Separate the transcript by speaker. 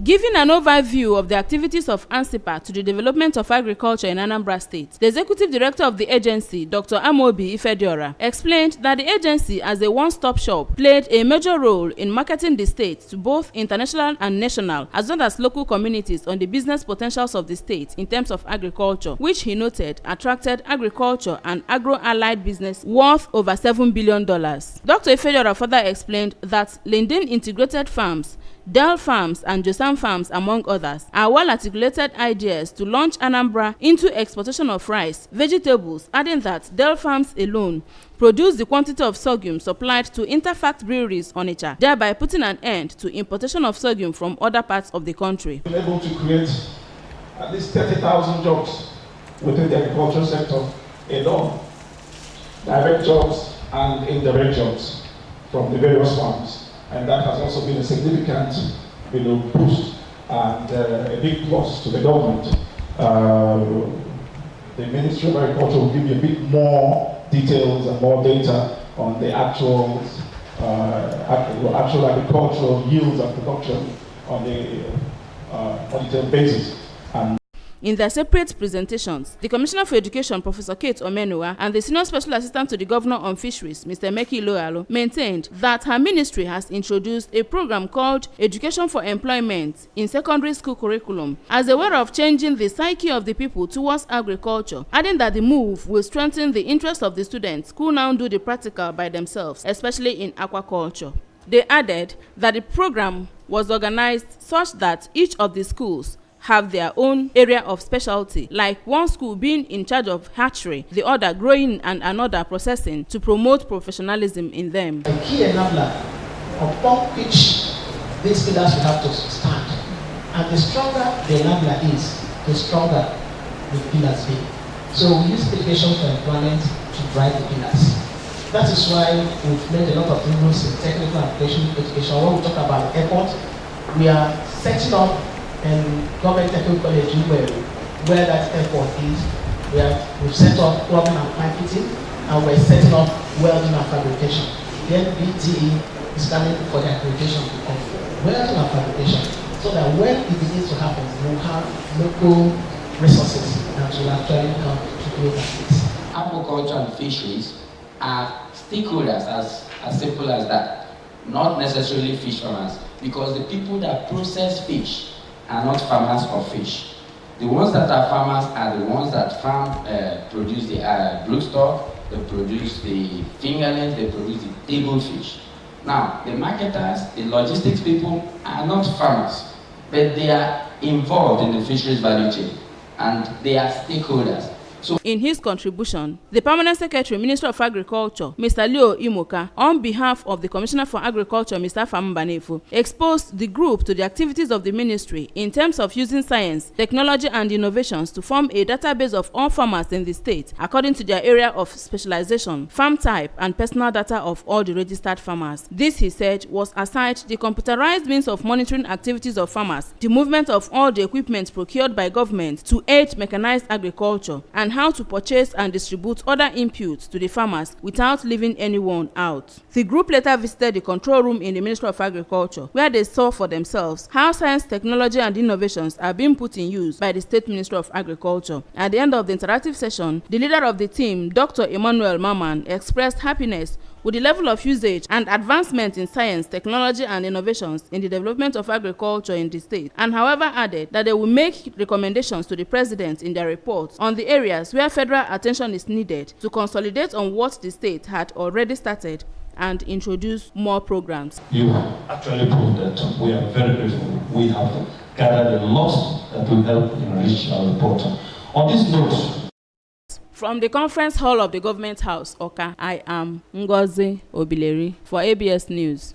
Speaker 1: Giving an overview of the activities of ANSIPA to the development of agriculture in Anambra State, the Executive Director of the agency, Dr. Amobi Ifediora, explained that the agency, as a one-stop shop, played a major role in marketing the state to both international and national, as well as local communities on the business potentials of the state in terms of agriculture, which he noted attracted agriculture and agro-allied business worth over $7 billion. Dr. Ifediora further explained that Linden Integrated Farms, Dell Farms and Josam Farms, among others, are well-articulated ideas to launch Anambra into exportation of rice, vegetables, adding that Dell Farms alone produce the quantity of sorghum supplied to Interfact breweries on Onitsha, thereby putting an end to importation of sorghum from other parts of the country.
Speaker 2: We've been able to create at least 30,000 jobs within the agricultural sector alone, direct jobs and indirect jobs from the various farms. And that has also been a significant, boost and a big plus to the government. The Ministry of Agriculture will give you a bit more details and more data on the actual agricultural yields and production on the monetary basis.
Speaker 1: In their separate presentations, the Commissioner for Education, Professor Kate Omenua, and the Senior Special Assistant to the Governor on Fisheries, Mr. Meki Loalo, maintained that her ministry has introduced a program called Education for Employment in Secondary School Curriculum as a way of changing the psyche of the people towards agriculture, adding that the move will strengthen the interest of the students who now do the practical by themselves, especially in aquaculture. They added that the program was organized such that each of the schools have their own area of specialty, like one school being in charge of hatchery, the other growing and another processing, to promote professionalism in them.
Speaker 3: The key enabler upon which these pillars will have to stand, and the stronger the enabler is, the stronger the pillars be. So we use education for employment to drive the pillars. That is why we've made a lot of inroads in technical and vocational education. When we talk about the airport, we are setting up and government technical college where that airport is. We've set up plumbing and pipe fitting, and we're setting up welding and fabrication. Then BTE is coming for the accreditation of welding and fabrication, so that when it begins to happen, we'll have local resources that will actually help to create that.
Speaker 4: Aquaculture and fisheries are stakeholders, as simple as that, not necessarily fish farmers, because the people that process fish are not farmers of fish. The ones that are farmers are the ones that produce the broodstock, they produce the fingerlings, they produce the table fish. Now, the marketers, the logistics people are not farmers, but they are involved in the fisheries value chain, and they are stakeholders. So,
Speaker 1: in his contribution, the Permanent Secretary, Minister of Agriculture, Mr. Leo Imoka, on behalf of the Commissioner for Agriculture, Mr. Fambanefu, exposed the group to the activities of the ministry in terms of using science, technology, and innovations to form a database of all farmers in the state according to their area of specialization, farm type, and personal data of all the registered farmers. This, he said, was aside the computerized means of monitoring activities of farmers, the movement of all the equipment procured by government to aid mechanized agriculture, and how to purchase and distribute other inputs to the farmers without leaving anyone out. The group later visited the control room in the Ministry of Agriculture, where they saw for themselves how science, technology, and innovations are being put in use by the State Ministry of Agriculture. At the end of the interactive session, the leader of the team, Dr. Emmanuel Maman, expressed happiness with the level of usage and advancement in science, technology, and innovations in the development of agriculture in the state, and however added that they will make recommendations to the President in their report on the areas where federal attention is needed to consolidate on what the state had already started and introduce more programs.
Speaker 5: You have actually proved that we are very grateful. We have gathered a lot that will help enrich our report. On this note,
Speaker 1: from the conference hall of the Government House, Oka, I am Ngozi Obileri for ABS News.